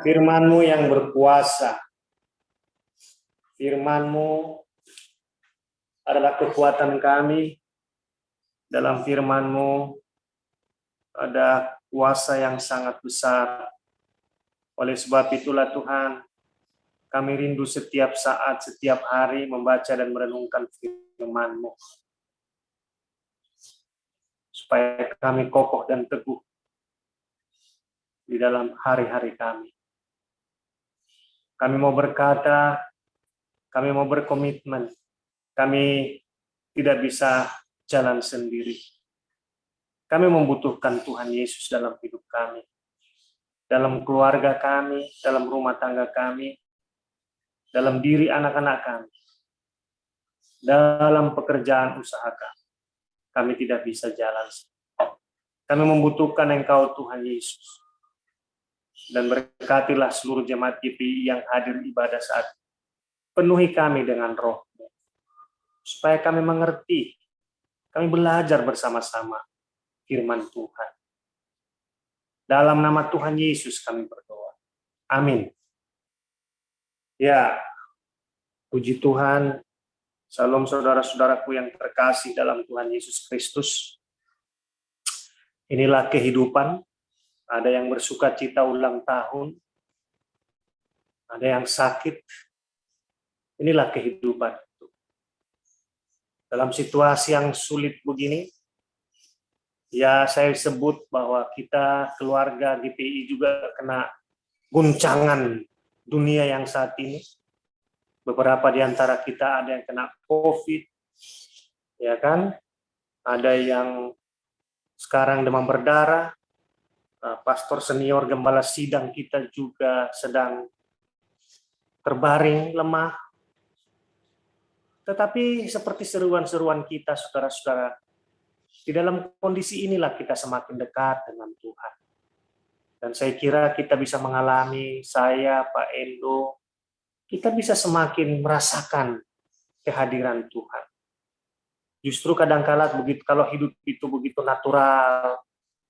Firman-Mu yang berkuasa. Firman-Mu adalah kekuatan kami. Dalam firman-Mu ada kuasa yang sangat besar. Oleh sebab itulah Tuhan, kami rindu setiap saat, setiap hari membaca dan merenungkan firman-Mu. Supaya kami kokoh dan teguh di dalam hari-hari kami. Kami mau berkata, kami mau berkomitmen, kami tidak bisa jalan sendiri. Kami membutuhkan Tuhan Yesus dalam hidup kami, dalam keluarga kami, dalam rumah tangga kami, dalam diri anak-anak kami, dalam pekerjaan usaha kami. Kami tidak bisa jalan sendiri. Kami membutuhkan Engkau Tuhan Yesus. Dan berkatilah seluruh jemaat GPI yang hadir ibadah saat ini. Penuhi kami dengan Roh-Mu, supaya kami mengerti, kami belajar bersama-sama firman Tuhan. Dalam nama Tuhan Yesus kami berdoa. Amin. Ya, puji Tuhan. Salam saudara-saudaraku yang terkasih dalam Tuhan Yesus Kristus. Inilah kehidupan. Ada yang bersuka cita ulang tahun, ada yang sakit. Inilah kehidupan. Dalam situasi yang sulit begini, ya saya sebut bahwa kita keluarga GPI juga kena guncangan dunia yang saat ini. Beberapa di antara kita ada yang kena COVID, ya kan? Ada yang sekarang demam berdarah. Pastor senior gembala sidang kita juga sedang terbaring lemah. Tetapi seperti seruan-seruan kita, saudara-saudara, di dalam kondisi inilah kita semakin dekat dengan Tuhan. Dan saya kira kita bisa mengalami, saya, Pak Endo, kita bisa semakin merasakan kehadiran Tuhan. Justru kadang-kala begitu, kalau hidup itu begitu natural,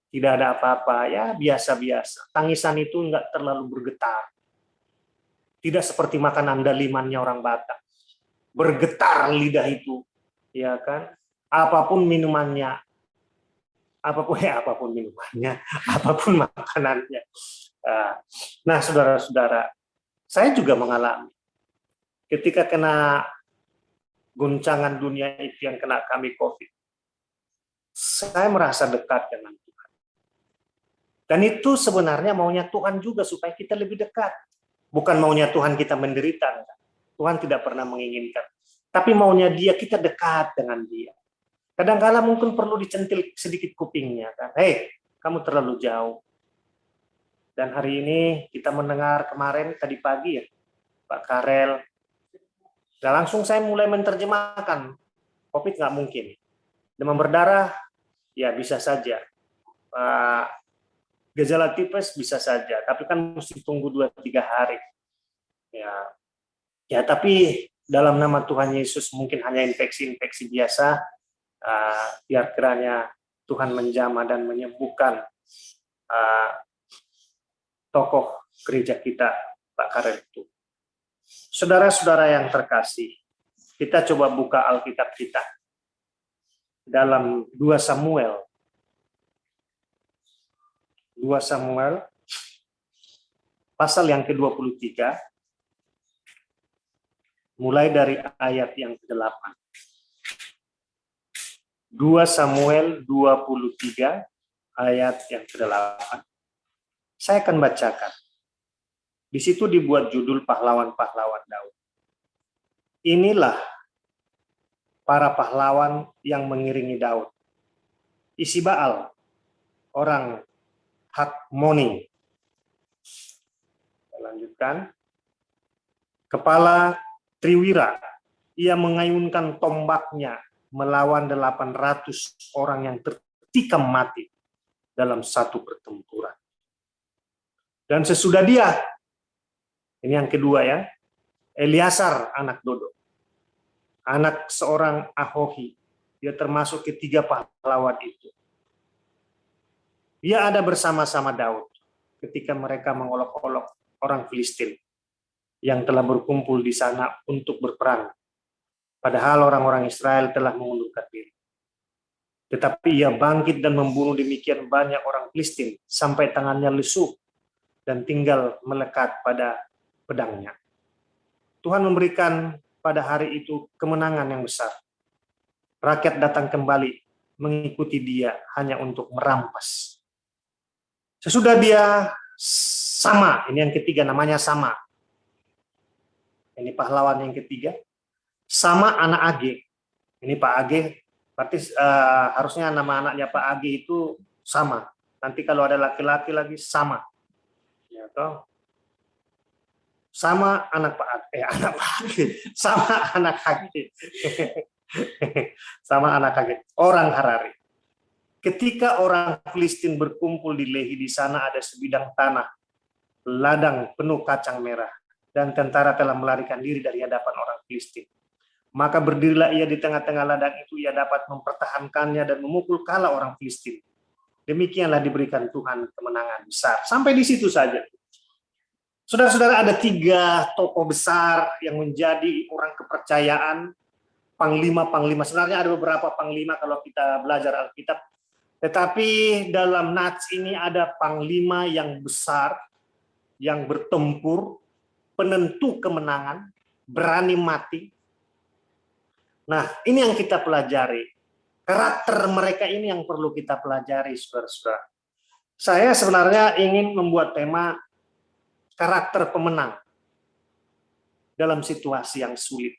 tidak ada apa-apa, ya biasa-biasa. Tangisan itu enggak terlalu bergetar. Tidak seperti makan andalimannya orang Batak. Bergetar lidah itu, ya kan? Apapun minumannya, apapun minumannya, apapun makanannya. Nah, saudara-saudara, saya juga mengalami. Ketika kena guncangan dunia itu yang kena kami COVID, saya merasa dekat dengan Tuhan. Dan itu sebenarnya maunya Tuhan juga supaya kita lebih dekat. Bukan maunya Tuhan kita menderita. Tuhan tidak pernah menginginkan. Tapi maunya Dia kita dekat dengan Dia. Kadang-kala mungkin perlu dicentil sedikit kupingnya. Kan? Hei, kamu terlalu jauh. Dan hari ini kita mendengar kemarin tadi pagi ya, Pak Karel. Nah, langsung saya mulai menerjemahkan. COVID nggak mungkin. Demam berdarah, ya bisa saja. Gejala tipes bisa saja, tapi kan mesti tunggu 2-3 hari. Ya, tapi dalam nama Tuhan Yesus mungkin hanya infeksi-infeksi biasa, biar kiranya Tuhan menjamah dan menyembuhkan tokoh gereja kita, Pak Karel itu. Saudara-saudara yang terkasih, kita coba buka Alkitab kita dalam 2 Samuel pasal yang ke-23, mulai dari ayat yang ke-8. 2 Samuel 23 ayat yang ke-8. Saya akan bacakan. Di situ dibuat judul pahlawan-pahlawan Daud. Inilah para pahlawan yang mengiringi Daud. Isibaal, orang Hakmoni. Kita lanjutkan. Kepala Triwira, ia mengayunkan tombaknya melawan 800 orang yang tertikam mati dalam satu pertempuran. Dan sesudah dia, ini yang kedua ya, Eliasar anak Dodo, anak seorang Ahohi, dia termasuk ketiga pahlawan itu. Dia ada bersama-sama Daud ketika mereka mengolok-olok orang Filistin yang telah berkumpul di sana untuk berperang. Padahal orang-orang Israel telah mengundurkan diri. Tetapi ia bangkit dan membunuh demikian banyak orang Filistin sampai tangannya lesu dan tinggal melekat pada pedangnya. Tuhan memberikan pada hari itu kemenangan yang besar. Rakyat datang kembali mengikuti dia hanya untuk merampas. Sesudah dia Sama, ini yang ketiga namanya Sama. Ini pahlawan yang ketiga. Sama anak Age. Ini Pak Age, berarti harusnya nama anaknya Pak Age itu Sama. Nanti kalau ada laki-laki lagi Sama. Ya toh. Sama anak Pak Age, anak Pak Age. Sama anak Age. Sama anak Age, orang Harari. Ketika orang Filistin berkumpul di Lehi, di sana ada sebidang tanah, ladang penuh kacang merah, dan tentara telah melarikan diri dari hadapan orang Filistin. Maka berdirilah ia di tengah-tengah ladang itu, ia dapat mempertahankannya dan memukul kalah orang Filistin. Demikianlah diberikan Tuhan kemenangan besar. Sampai di situ saja. Saudara-saudara, ada 3 tokoh besar yang menjadi orang kepercayaan, panglima-panglima. Sebenarnya ada beberapa panglima kalau kita belajar Alkitab, tetapi dalam Nats ini ada panglima yang besar, yang bertempur, penentu kemenangan, berani mati. Nah, ini yang kita pelajari. Karakter mereka ini yang perlu kita pelajari, saudara-saudara. Saya sebenarnya ingin membuat tema karakter pemenang dalam situasi yang sulit.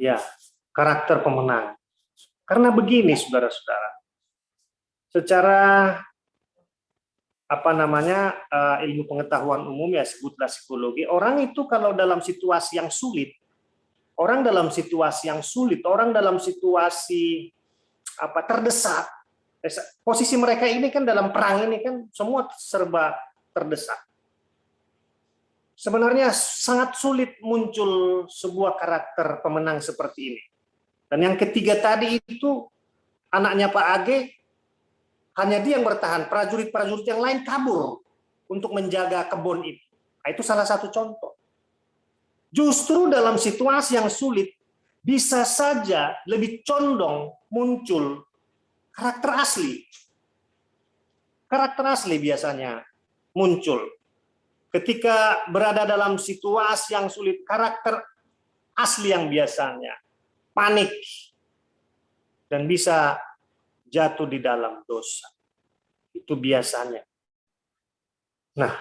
Ya, karakter pemenang. Karena begini, saudara-saudara. Secara ilmu pengetahuan umum, ya sebutlah psikologi, orang itu kalau dalam situasi yang sulit, orang dalam situasi terdesak, posisi mereka ini kan dalam perang ini kan semua serba terdesak. Sebenarnya sangat sulit muncul sebuah karakter pemenang seperti ini. Dan yang ketiga tadi itu anaknya Pak Age, hanya dia yang bertahan, prajurit-prajurit yang lain kabur untuk menjaga kebun itu. Nah, itu salah satu contoh. Justru dalam situasi yang sulit, bisa saja lebih condong muncul karakter asli. Karakter asli biasanya muncul. Ketika berada dalam situasi yang sulit, karakter asli yang biasanya panik dan bisa jatuh di dalam dosa. Itu biasanya. Nah,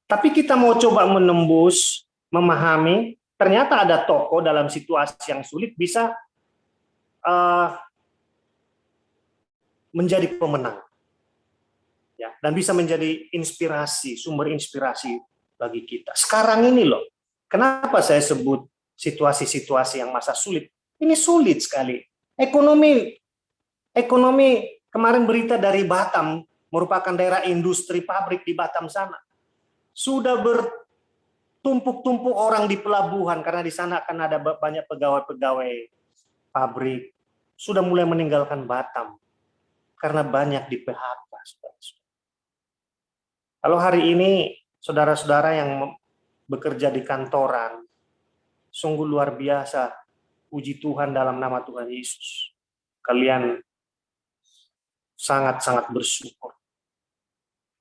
tapi kita mau coba menembus, memahami, ternyata ada tokoh dalam situasi yang sulit bisa menjadi pemenang. Ya, dan bisa menjadi inspirasi, sumber inspirasi bagi kita. Sekarang ini loh, kenapa saya sebut situasi-situasi yang masa sulit? Ini sulit sekali. Ekonomi kemarin berita dari Batam, merupakan daerah industri pabrik di Batam sana. Sudah bertumpuk-tumpuk orang di pelabuhan karena di sana akan ada banyak pegawai-pegawai pabrik. Sudah mulai meninggalkan Batam karena banyak di PHK. Kalau hari ini saudara-saudara yang bekerja di kantoran, sungguh luar biasa, puji Tuhan dalam nama Tuhan Yesus. Kalian sangat-sangat bersyukur.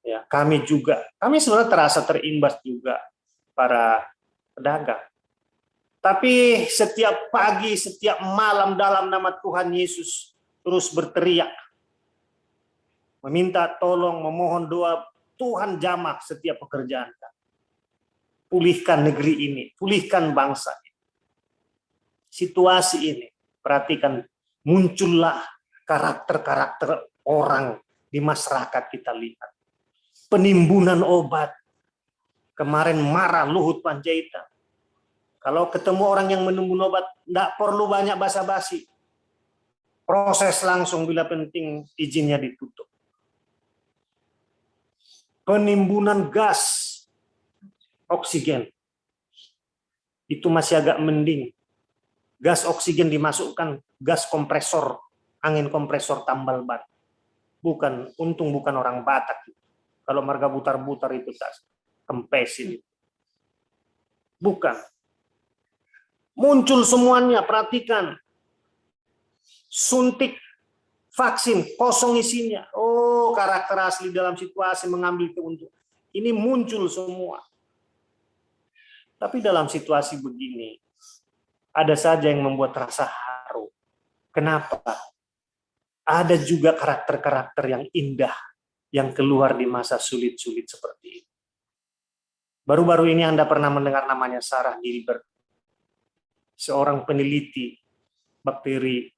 Ya, kami sebenarnya terasa terimbas juga para pedagang. Tapi setiap pagi, setiap malam dalam nama Tuhan Yesus terus berteriak, meminta tolong, memohon doa, Tuhan jamah setiap pekerjaan kami. Pulihkan negeri ini, pulihkan bangsa ini. Situasi ini, perhatikan, muncullah karakter-karakter orang di masyarakat kita lihat. Penimbunan obat. Kemarin marah Luhut Panjaitan. Kalau ketemu orang yang menimbun obat, tidak perlu banyak basa-basi. Proses langsung bila penting izinnya ditutup. Penimbunan gas oksigen. Itu masih agak mending. Gas oksigen dimasukkan, gas kompresor, angin kompresor tambal ban. Untung bukan orang Batak. Kalau marga butar-butar itu tas. kempesin. Bukan. Muncul semuanya, perhatikan. Suntik vaksin, kosong isinya. Oh, karakter asli dalam situasi mengambil keuntungan. Ini muncul semua. Tapi dalam situasi begini, ada saja yang membuat rasa haru. Kenapa? Ada juga karakter-karakter yang indah yang keluar di masa sulit-sulit seperti ini. Baru-baru ini Anda pernah mendengar namanya Sarah Gilbert, seorang peneliti bakteri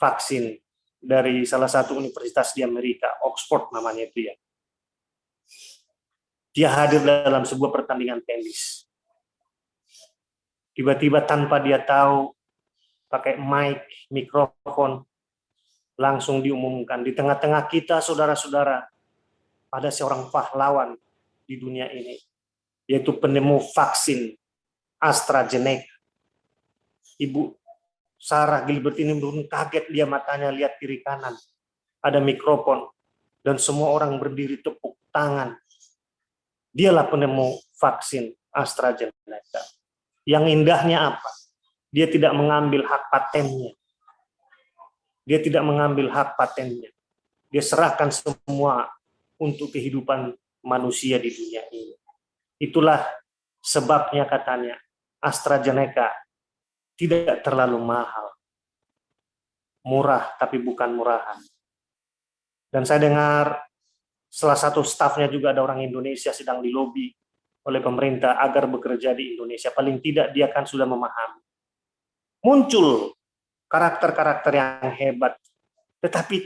vaksin dari salah satu universitas di Amerika, Oxford namanya itu ya. Dia hadir dalam sebuah pertandingan tenis. Tiba-tiba tanpa dia tahu, pakai mikrofon, langsung diumumkan di tengah-tengah kita, saudara-saudara, ada seorang pahlawan di dunia ini, yaitu penemu vaksin AstraZeneca. Ibu Sarah Gilbert ini belum kaget, dia matanya lihat kiri kanan, ada mikrofon, dan semua orang berdiri tepuk tangan. Dialah penemu vaksin AstraZeneca. Yang indahnya apa? Dia tidak mengambil hak patennya. Dia tidak mengambil hak patennya. Dia serahkan semua untuk kehidupan manusia di dunia ini. Itulah sebabnya katanya AstraZeneca tidak terlalu mahal. Murah tapi bukan murahan. Dan saya dengar salah satu stafnya juga ada orang Indonesia sedang dilobi oleh pemerintah agar bekerja di Indonesia. Paling tidak dia kan sudah memahami. Muncul karakter-karakter yang hebat, tetapi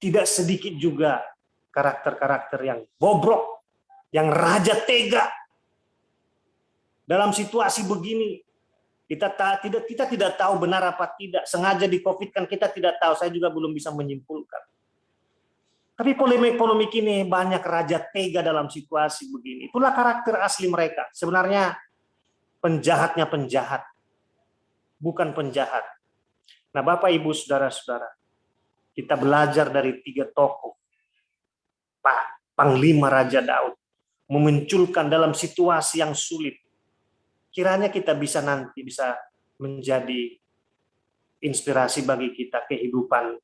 tidak sedikit juga karakter-karakter yang bobrok, yang raja tega. Dalam situasi begini, kita tidak tahu benar apa tidak, sengaja di COVID kan kita tidak tahu, saya juga belum bisa menyimpulkan. Tapi polemik-polemik ini banyak raja tega dalam situasi begini. Itulah karakter asli mereka. Sebenarnya penjahatnya penjahat, bukan penjahat. Nah, Bapak, Ibu, Saudara-saudara, kita belajar dari 3 tokoh. Panglima Raja Daud memunculkan dalam situasi yang sulit. Kiranya kita bisa menjadi inspirasi bagi kita kehidupan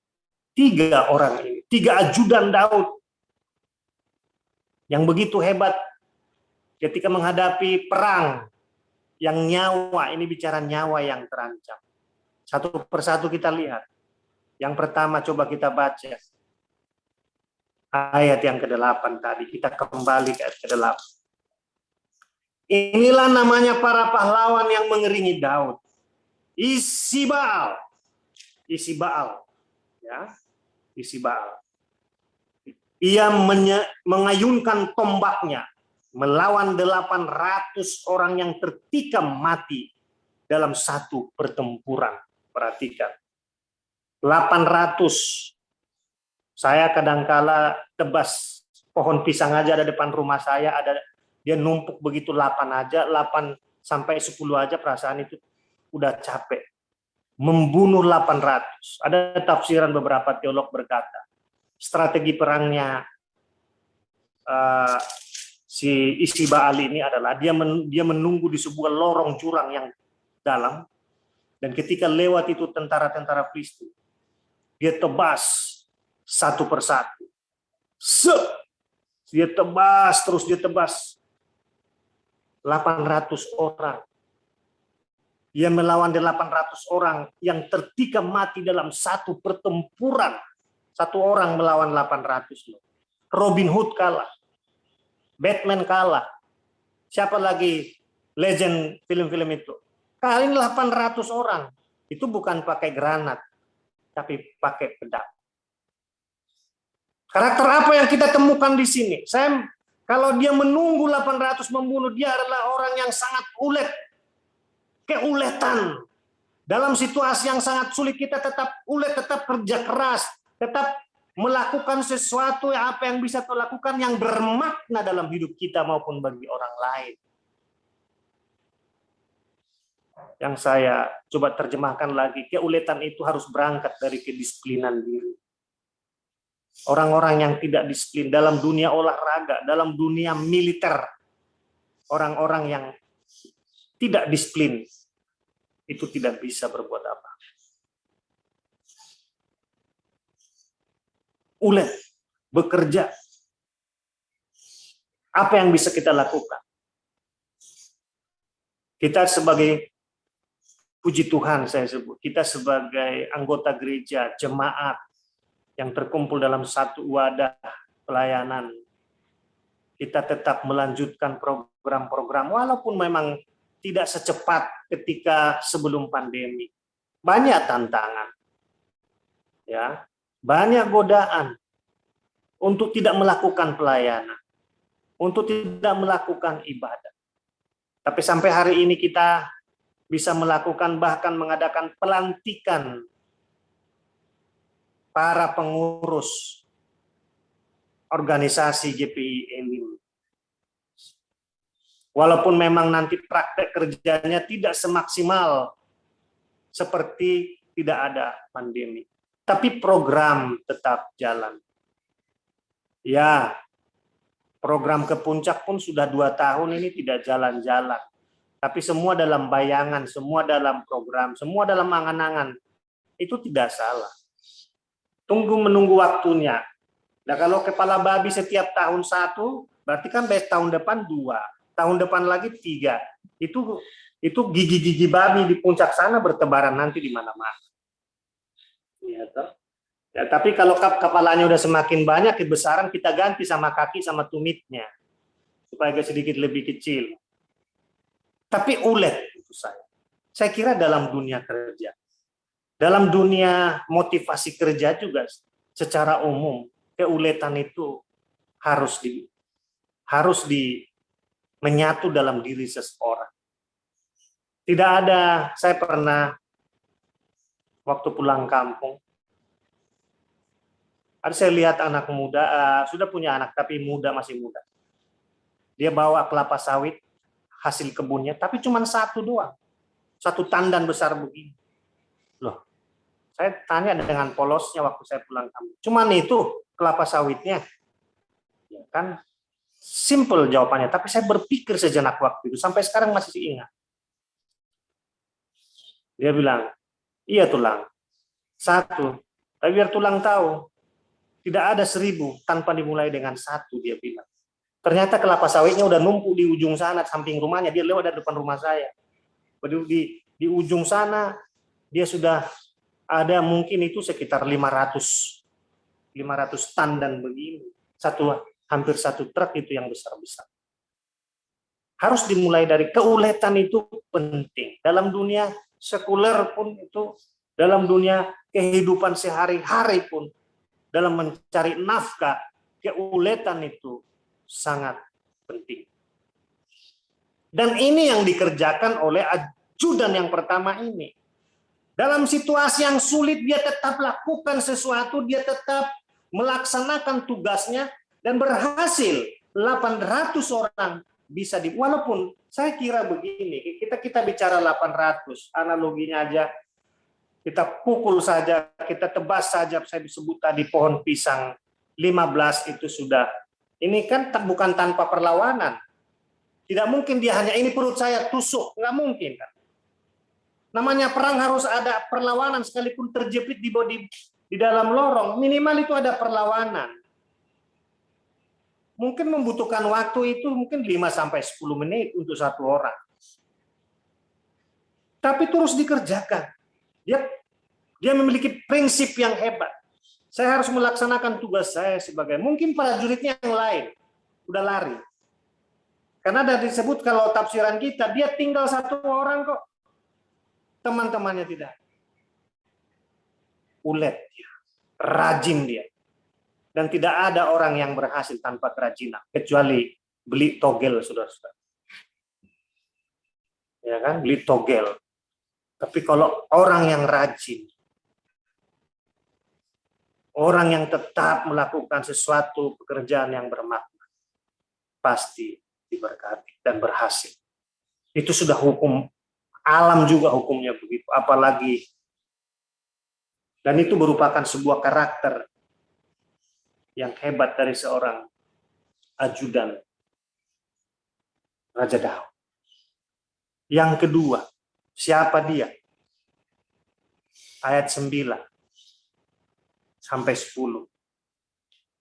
3 orang ini, 3 ajudan Daud yang begitu hebat ketika menghadapi perang yang nyawa, ini bicara nyawa yang terancam. Satu persatu kita lihat. Yang pertama coba kita baca ayat yang ke-8 tadi, kita kembali ke ayat ke-8. Inilah namanya para pahlawan yang mengiringi Daud. Isibal, ya. Isibal. Ia mengayunkan tombaknya melawan 800 orang yang tertikam mati dalam satu pertempuran. Perhatikan. 800. Saya kadangkala tebas pohon pisang aja ada depan rumah saya, dia numpuk begitu 8 aja, 8 sampai 10 aja perasaan itu udah capek. Membunuh 800. Ada tafsiran beberapa teolog berkata, strategi perangnya si Isibal ini adalah dia menunggu di sebuah lorong jurang yang dalam, dan ketika lewat itu tentara-tentara Filistin, dia tebas satu persatu. Dia tebas, terus dia tebas. 800 orang. Dia melawan 800 orang yang tertikam mati dalam satu pertempuran. Satu orang melawan 800. Robin Hood kalah. Batman kalah. Siapa lagi legend film-film itu? Kali ini 800 orang. Itu bukan pakai granat, tapi pakai pedang. Karakter apa yang kita temukan di sini? Kalau dia menunggu 800 membunuh, dia adalah orang yang sangat ulet. Keuletan. Dalam situasi yang sangat sulit kita tetap ulet, tetap kerja keras, tetap melakukan sesuatu apa yang bisa kita lakukan yang bermakna dalam hidup kita maupun bagi orang lain. Yang saya coba terjemahkan lagi, keuletan itu harus berangkat dari kedisiplinan diri. orang-orang yang tidak disiplin dalam dunia olahraga, dalam dunia militer, orang-orang yang tidak disiplin itu tidak bisa berbuat apa. Ulet, bekerja. Apa yang bisa kita lakukan? Kita sebagai, puji Tuhan saya sebut, kita sebagai anggota gereja, jemaat yang terkumpul dalam satu wadah pelayanan, kita tetap melanjutkan program-program walaupun memang tidak secepat ketika sebelum pandemi. Banyak tantangan, ya, banyak godaan untuk tidak melakukan pelayanan, untuk tidak melakukan ibadah. Tapi sampai hari ini kita bisa melakukan, bahkan mengadakan pelantikan para pengurus organisasi GPI Elim. Walaupun memang nanti praktek kerjanya tidak semaksimal seperti tidak ada pandemi, tapi program tetap jalan. Ya, program ke puncak pun sudah 2 tahun ini tidak jalan-jalan. Tapi semua dalam bayangan, semua dalam program, semua dalam angan-angan. Itu tidak salah. Tunggu menunggu waktunya. Nah, kalau kepala babi setiap tahun 1, berarti kan tahun depan 2, tahun depan lagi 3. Itu gigi-gigi babi di puncak sana bertebaran nanti di mana-mana. Ya, ya, tapi kalau kepalanya udah semakin banyak, kebesaran kita ganti sama kaki sama tumitnya supaya sedikit lebih kecil. Tapi ulet itu saya kira dalam dunia kerja, dalam dunia motivasi kerja juga secara umum keuletan itu harus menyatu dalam diri seseorang. Tidak ada, saya pernah waktu pulang kampung, ada saya lihat anak muda, sudah punya anak tapi masih muda. Dia bawa kelapa sawit hasil kebunnya, tapi cuma 1 doang. 1 tandan besar begini. Loh, saya tanya dengan polosnya waktu saya pulang kampung. Cuman itu kelapa sawitnya. Ya kan, simple jawabannya, tapi saya berpikir sejenak waktu itu, sampai sekarang masih ingat. Dia bilang, iya tulang, 1, tapi biar tulang tahu, tidak ada 1000 tanpa dimulai dengan 1, dia bilang. Ternyata kelapa sawitnya udah numpuk di ujung sana, samping rumahnya, dia lewat dari depan rumah saya. Di ujung sana, dia sudah ada mungkin itu sekitar 500 tandan begini. Hampir 1 truk itu yang besar-besar. Harus dimulai dari keuletan, itu penting. Dalam dunia sekuler pun itu, dalam dunia kehidupan sehari-hari pun, dalam mencari nafkah, keuletan itu sangat penting. Dan ini yang dikerjakan oleh ajudan yang pertama ini. Dalam situasi yang sulit, dia tetap lakukan sesuatu, dia tetap melaksanakan tugasnya, dan berhasil 800 orang bisa walaupun saya kira begini, kita bicara 800, analoginya aja, kita pukul saja, kita tebas saja, saya disebut tadi pohon pisang, 15 itu sudah. Ini kan bukan tanpa perlawanan. Tidak mungkin dia hanya ini perut saya tusuk, nggak mungkin kan. Namanya perang harus ada perlawanan, sekalipun terjepit di dalam lorong, minimal itu ada perlawanan. Mungkin membutuhkan waktu itu mungkin 5-10 menit untuk 1 orang. Tapi terus dikerjakan. Dia memiliki prinsip yang hebat. Saya harus melaksanakan tugas saya sebagai, mungkin prajuritnya yang lain udah lari. Karena ada disebut kalau tafsiran kita, dia tinggal 1 orang kok. Teman-temannya tidak. Ulet dia, rajin dia. Dan tidak ada orang yang berhasil tanpa kerajinan, kecuali beli togel, saudara-saudara. Ya kan, beli togel. Tapi kalau orang yang rajin, orang yang tetap melakukan sesuatu pekerjaan yang bermakna, pasti diberkati dan berhasil. Itu sudah hukum alam juga, hukumnya begitu. Apalagi, dan itu merupakan sebuah karakter yang hebat dari seorang ajudan Raja Daud. Yang kedua, siapa dia? Ayat 9 sampai 10.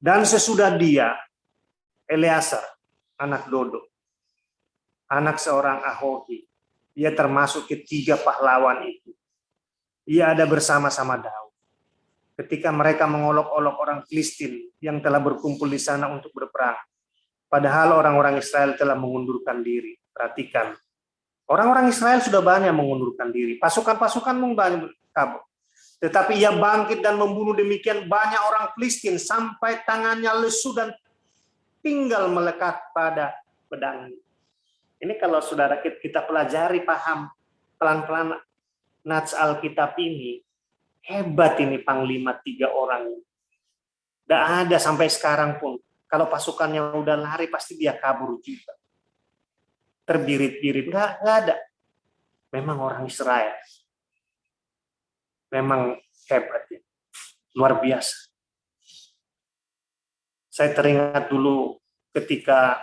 Dan sesudah dia, Eleazar, anak Dodo, anak seorang Ahohi. Ia termasuk ketiga pahlawan itu. Ia ada bersama-sama Daud. Ketika mereka mengolok-olok orang Filistin yang telah berkumpul di sana untuk berperang. Padahal orang-orang Israel telah mengundurkan diri. Perhatikan. Orang-orang Israel sudah banyak mengundurkan diri. Pasukan-pasukan banyak kabur. Tetapi ia bangkit dan membunuh demikian banyak orang Filistin sampai tangannya lesu dan tinggal melekat pada pedang. Ini kalau saudara kita pelajari, paham pelan-pelan nats Alkitab ini, hebat ini Panglima 3 orang. Tidak ada sampai sekarang pun. Kalau pasukannya udah lari, pasti dia kabur juga. Terbirit-birit, nggak ada. Memang orang Israel. Memang hebat ya. Luar biasa. Saya teringat dulu ketika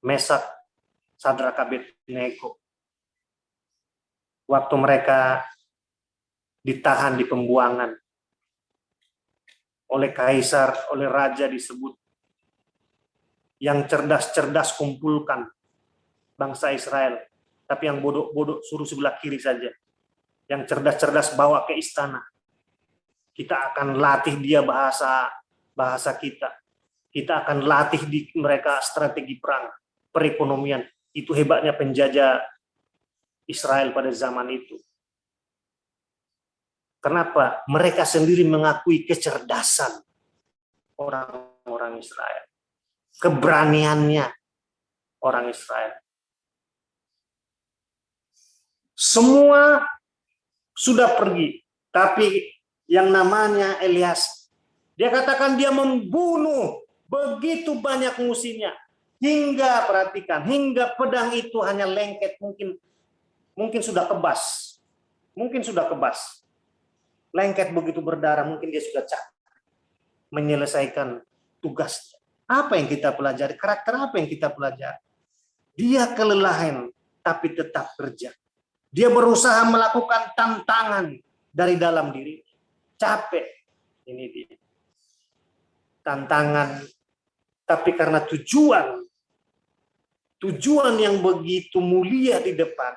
Mesak, Sadrak, Abednego, waktu mereka ditahan di pembuangan oleh kaisar, oleh raja disebut, yang cerdas-cerdas kumpulkan bangsa Israel, tapi yang bodoh-bodoh suruh sebelah kiri saja. Yang cerdas-cerdas bawa ke istana. Kita akan latih dia bahasa kita. Kita akan latih di mereka strategi perang, perekonomian. Itu hebatnya penjajah Israel pada zaman itu. Kenapa? Mereka sendiri mengakui kecerdasan orang-orang Israel. Keberaniannya orang Israel. Semua sudah pergi, tapi yang namanya Elias, dia katakan dia membunuh begitu banyak musuhnya, hingga perhatikan, hingga pedang itu hanya lengket, mungkin sudah kebas, lengket begitu berdarah, mungkin dia sudah capek menyelesaikan tugas. Apa yang kita pelajari? Karakter apa yang kita pelajari? Dia kelelahan, tapi tetap kerja. Dia berusaha melakukan tantangan dari dalam diri. Capek. Ini dia. Tantangan. Tapi karena tujuan yang begitu mulia di depan,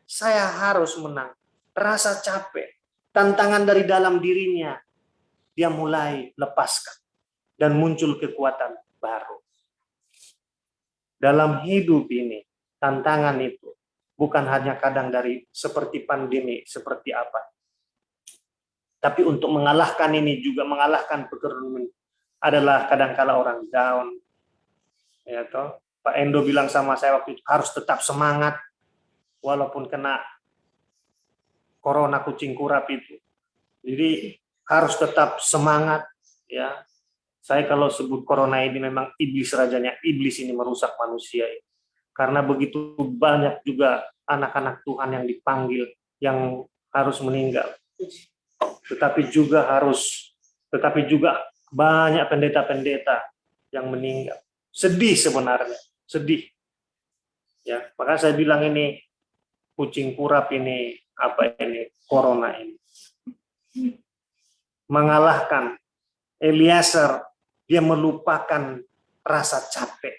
saya harus menang. Rasa capek. Tantangan dari dalam dirinya. Dia mulai lepaskan. Dan muncul kekuatan baru. Dalam hidup ini, tantangan itu bukan hanya kadang dari seperti pandemi, seperti apa. Tapi untuk mengalahkan ini juga, mengalahkan pekerjaan adalah kadang-kala orang down. Ya toh, Pak Endo bilang sama saya waktu itu, harus tetap semangat walaupun kena corona kucing kurap itu. Jadi harus tetap semangat ya. Saya kalau sebut corona ini memang iblis rajanya, iblis ini merusak manusia ini. Karena begitu banyak juga anak-anak Tuhan yang dipanggil, yang harus meninggal. Tetapi juga banyak pendeta-pendeta yang meninggal. Sedih sebenarnya, sedih. Ya, maka saya bilang ini kucing kurap ini, corona ini. Mengalahkan Eliazar, dia melupakan rasa capek,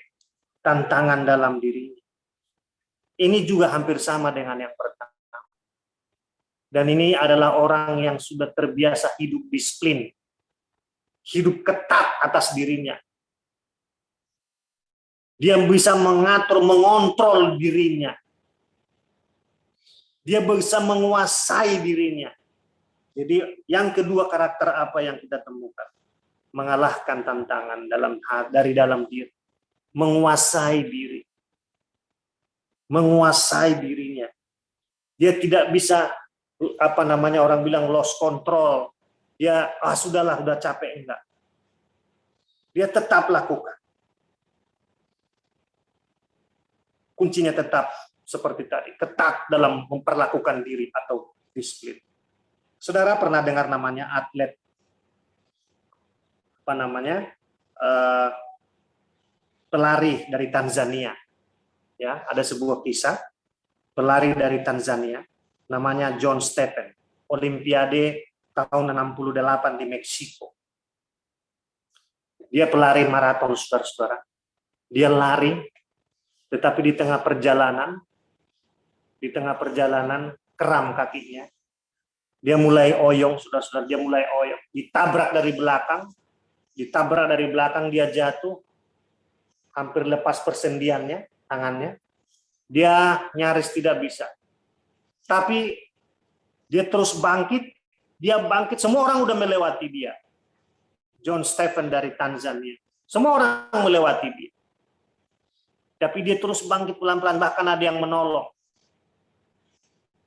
tantangan dalam dirinya. Ini juga hampir sama dengan yang pertama. Dan ini adalah orang yang sudah terbiasa hidup disiplin, hidup ketat atas dirinya. Dia bisa mengatur, mengontrol dirinya. Dia bisa menguasai dirinya. Jadi yang kedua, karakter apa yang kita temukan? Mengalahkan tantangan dari dalam diri. Menguasai diri. Menguasai dirinya. Dia tidak bisa, orang bilang lost control. Dia, sudahlah, udah capek, enggak. Dia tetap lakukan. Kuncinya tetap seperti tadi, ketat dalam memperlakukan diri atau disiplin. Saudara pernah dengar namanya atlet? pelari dari Tanzania. Ya, ada sebuah kisah pelari dari Tanzania namanya John Stephen, Olimpiade tahun 68 di Meksiko. Dia pelari maraton, saudara-saudara. Dia lari, tetapi di tengah perjalanan kram kakinya. Dia mulai oyong, saudara-saudara. Dia mulai oyong. Ditabrak dari belakang dia jatuh, hampir lepas persendiannya, tangannya. Dia nyaris tidak bisa. Tapi dia terus bangkit, semua orang udah melewati dia. John Stephen dari Tanzania. Semua orang melewati dia. Tapi dia terus bangkit pelan-pelan, bahkan ada yang menolong.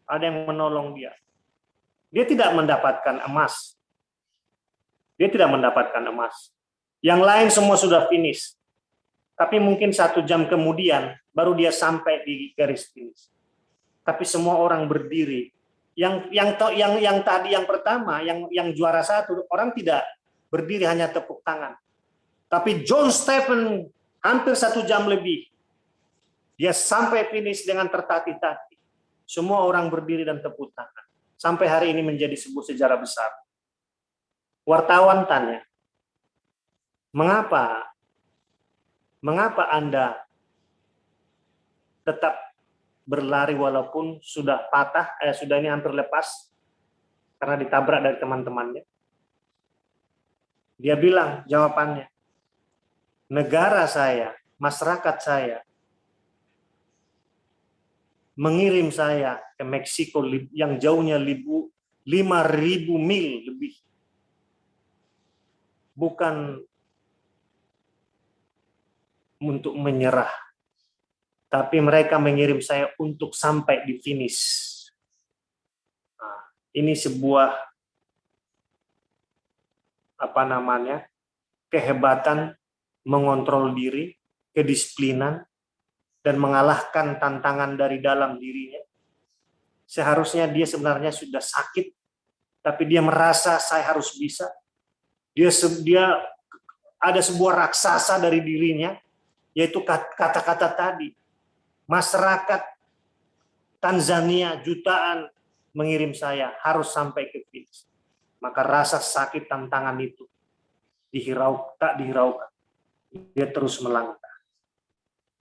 Ada yang menolong dia. Dia tidak mendapatkan emas. Yang lain semua sudah finish. Tapi mungkin 1 jam kemudian baru dia sampai di garis finish. Tapi semua orang berdiri. Yang tadi yang pertama, yang juara 1, orang tidak berdiri, hanya tepuk tangan. Tapi John Stephen hampir 1 jam lebih. Dia sampai finish dengan tertati-tati. Semua orang berdiri dan tepuk tangan. Sampai hari ini menjadi sebuah sejarah besar. Wartawan tanya, mengapa Anda tetap berlari walaupun sudah patah, sudah ini hampir lepas karena ditabrak dari teman-temannya? Dia bilang jawabannya, negara saya, masyarakat saya mengirim saya ke Meksiko yang jauhnya 5.000 mil lebih. Bukan untuk menyerah, tapi mereka mengirim saya untuk sampai di finish. Nah, ini sebuah kehebatan, mengontrol diri, kedisiplinan, dan mengalahkan tantangan dari dalam dirinya. Seharusnya dia sebenarnya sudah sakit, tapi dia merasa saya harus bisa. Dia ada sebuah raksasa dari dirinya, yaitu kata-kata tadi. Masyarakat Tanzania jutaan mengirim saya, harus sampai ke finish. Maka rasa sakit tantangan itu tak dihiraukan. Dia terus melangkah.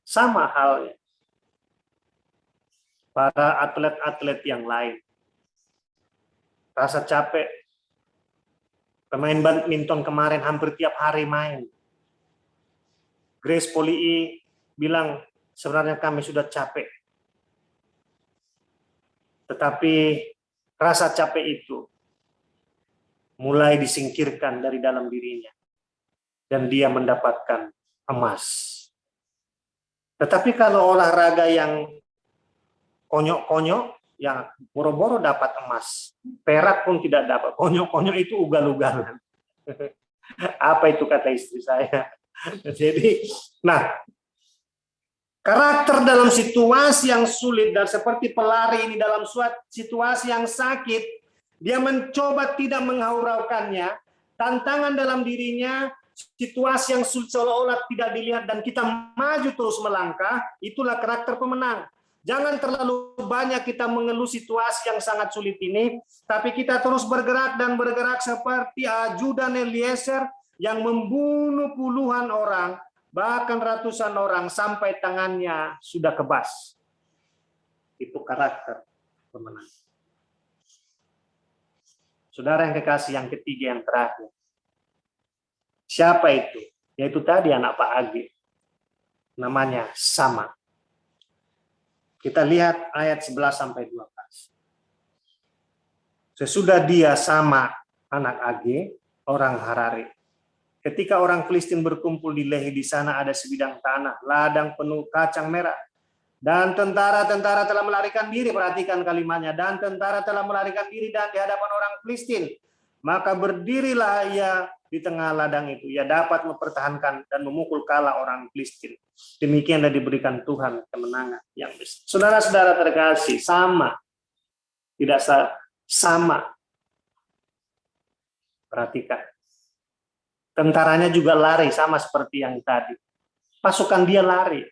Sama halnya para atlet-atlet yang lain. Rasa capek. Pemain badminton kemarin hampir tiap hari main. Grace Polii bilang, sebenarnya kami sudah capek. Tetapi rasa capek itu mulai disingkirkan dari dalam dirinya. Dan dia mendapatkan emas. Tetapi kalau olahraga yang konyok-konyok, yang boro-boro dapat emas, perak pun tidak dapat. Konyok-konyok itu ugal-ugalan. Apa itu kata istri saya? Jadi, karakter dalam situasi yang sulit dan seperti pelari ini dalam situasi yang sakit, dia mencoba tidak menghiraukannya. Tantangan dalam dirinya, situasi yang sulit seolah-olah tidak dilihat dan kita maju terus melangkah, itulah karakter pemenang. Jangan terlalu banyak kita mengeluh situasi yang sangat sulit ini, tapi kita terus bergerak seperti ajudan Eliezer yang membunuh puluhan orang, bahkan ratusan orang sampai tangannya sudah kebas. Itu karakter pemenang. Saudara yang kekasih, yang ketiga, yang terakhir. Siapa itu? Yaitu tadi anak Pak Agi. Namanya Sama. Kita lihat ayat 11-12. Sesudah dia Sama, anak Age, orang Harare. Ketika orang Filistin berkumpul di Lehi, di sana ada sebidang tanah, ladang penuh kacang merah. Dan tentara-tentara telah melarikan diri, perhatikan kalimatnya, dan tentara telah melarikan diri dan di hadapan orang Filistin. Maka berdirilah ia di tengah ladang itu. Ia dapat mempertahankan dan memukul kalah orang Filistin. Demikianlah diberikan Tuhan kemenangan yang besar. Saudara-saudara terkasih, Sama. Tidak sama. Perhatikan. Tentaranya juga lari, sama seperti yang tadi. Pasukan dia lari.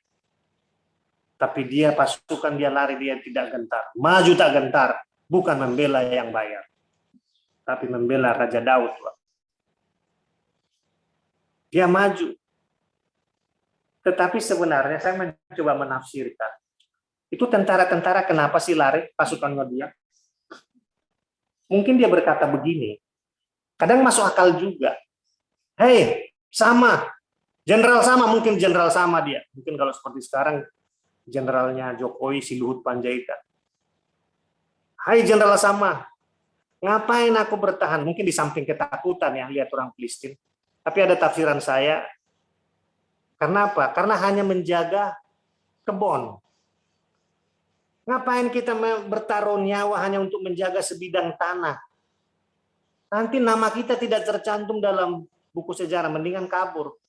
Tapi pasukan dia lari, dia tidak gentar. Maju tak gentar. Bukan membela yang bayar. Tapi membela Raja Daud. Dia maju. Tetapi sebenarnya saya mencoba menafsirkan. Itu tentara-tentara kenapa sih lari pasukannya dia? Mungkin dia berkata begini. Kadang masuk akal juga. Hei, sama. Jenderal sama, mungkin jenderal sama dia. Mungkin kalau seperti sekarang, jenderalnya Jokowi, si Luhut Panjaitan. Hai jenderal sama, ngapain aku bertahan? Mungkin di samping ketakutan ya, lihat orang Palestina. Tapi ada tafsiran saya, karena apa? Karena hanya menjaga kebun. Ngapain kita bertaruh nyawa hanya untuk menjaga sebidang tanah? Nanti nama kita tidak tercantum dalam buku sejarah, mendingan kabur.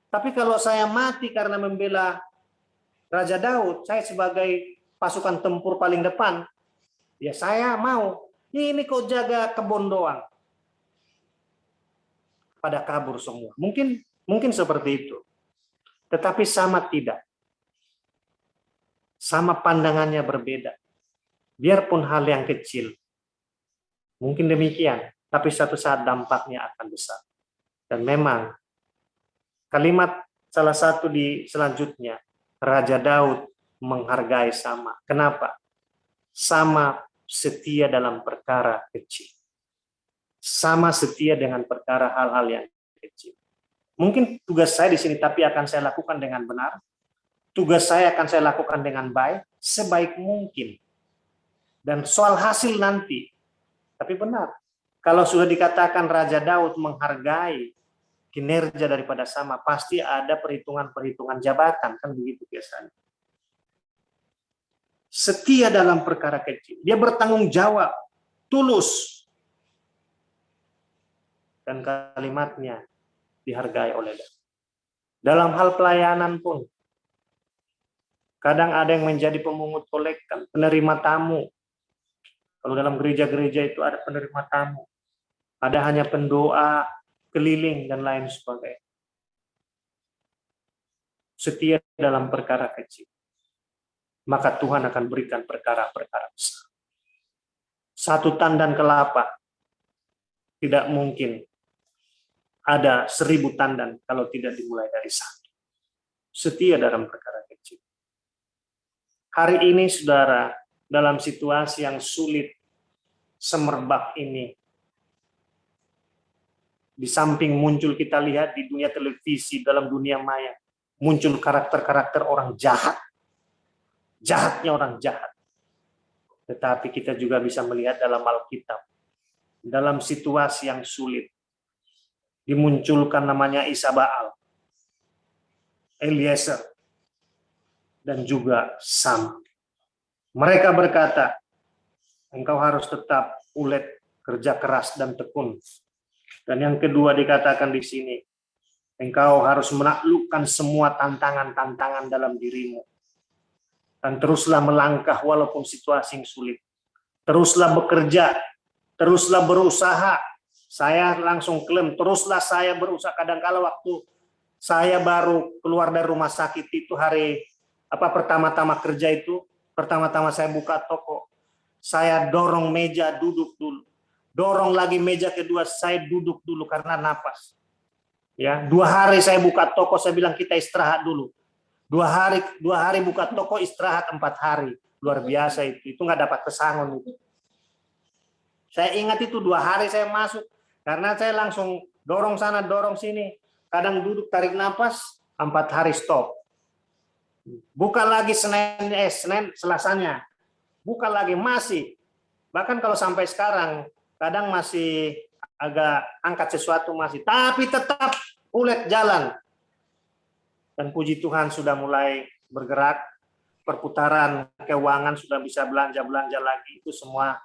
Tapi kalau saya mati karena membela Raja Daud, saya sebagai pasukan tempur paling depan, ya saya mau. Ini kok jaga kebun doang. Pada kabur semua. Mungkin seperti itu. Tetapi sama tidak. Sama pandangannya berbeda. Biarpun hal yang kecil. Mungkin demikian. Tapi suatu saat dampaknya akan besar. Dan memang kalimat salah satu di selanjutnya, Raja Daud menghargai sama. Kenapa? Sama setia dalam perkara kecil. Sama setia dengan perkara hal-hal yang kecil. Mungkin tugas saya di sini, tapi akan saya lakukan dengan benar. Tugas saya akan saya lakukan dengan baik, sebaik mungkin. Dan soal hasil nanti, tapi benar. Kalau sudah dikatakan Raja Daud menghargai kinerja daripada sama, pasti ada perhitungan-perhitungan jabatan, kan begitu biasanya. Setia dalam perkara kecil. Dia bertanggung jawab, tulus. Dan kalimatnya dihargai oleh Daud. Dalam hal pelayanan pun, kadang ada yang menjadi pemungut kolektan, penerima tamu. Kalau dalam gereja-gereja itu ada penerima tamu. Ada hanya pendoa, keliling, dan lain sebagainya. Setia dalam perkara kecil. Maka Tuhan akan berikan perkara-perkara besar. Satu tandan kelapa tidak mungkin ada 1000 tandan kalau tidak dimulai dari satu. Setia dalam perkara kecil. Hari ini, saudara, dalam situasi yang sulit, semerbak ini, di samping muncul kita lihat di dunia televisi, dalam dunia maya, muncul karakter-karakter orang jahat. Jahatnya orang jahat. Tetapi kita juga bisa melihat dalam Alkitab, dalam situasi yang sulit, dimunculkan namanya Isa Baal, Eliezer, dan juga Sam. Mereka berkata, engkau harus tetap ulet, kerja keras, dan tekun. Dan yang kedua dikatakan di sini, engkau harus menaklukkan semua tantangan-tantangan dalam dirimu. Dan teruslah melangkah walaupun situasi yang sulit. Teruslah bekerja, teruslah berusaha. Saya langsung klaim, teruslah saya berusaha. Kadang-kala waktu saya baru keluar dari rumah sakit itu pertama-tama kerja itu, pertama-tama saya buka toko, saya dorong meja, duduk dulu. Dorong lagi meja kedua, saya duduk dulu karena napas. Ya, 2 hari saya buka toko, saya bilang kita istirahat dulu. 2 hari buka toko, istirahat 4 hari. Luar biasa itu nggak dapat pesangon itu. Saya ingat itu 2 hari saya masuk, karena saya langsung dorong sana, dorong sini. Kadang duduk, tarik napas, 4 hari stop. Buka lagi Senin, Selasanya. Buka lagi, masih. Bahkan kalau sampai sekarang, kadang masih agak angkat sesuatu masih. Tapi tetap ulet jalan. Dan puji Tuhan sudah mulai bergerak. Perputaran keuangan sudah bisa belanja-belanja lagi. Itu semua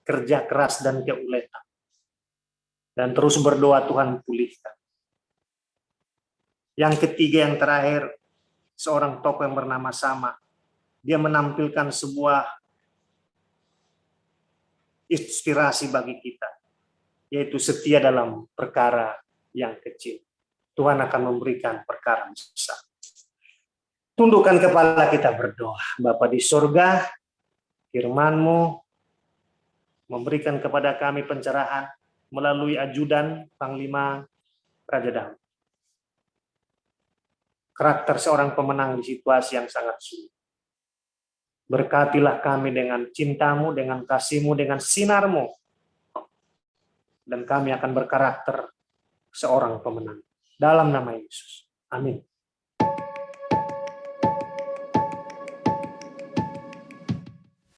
kerja keras dan keuletan. Dan terus berdoa Tuhan pulihkan. Yang ketiga, yang terakhir, seorang tokoh yang bernama Sama. Dia menampilkan sebuah inspirasi bagi kita, yaitu setia dalam perkara yang kecil. Tuhan akan memberikan perkara besar. Tundukkan kepala kita berdoa. Bapa di surga, firman-Mu memberikan kepada kami pencerahan melalui ajudan Panglima Raja Daud. Karakter seorang pemenang di situasi yang sangat sulit. Berkatilah kami dengan cinta-Mu, dengan kasih-Mu, dengan sinar-Mu. Dan kami akan berkarakter seorang pemenang. Dalam nama Yesus. Amin.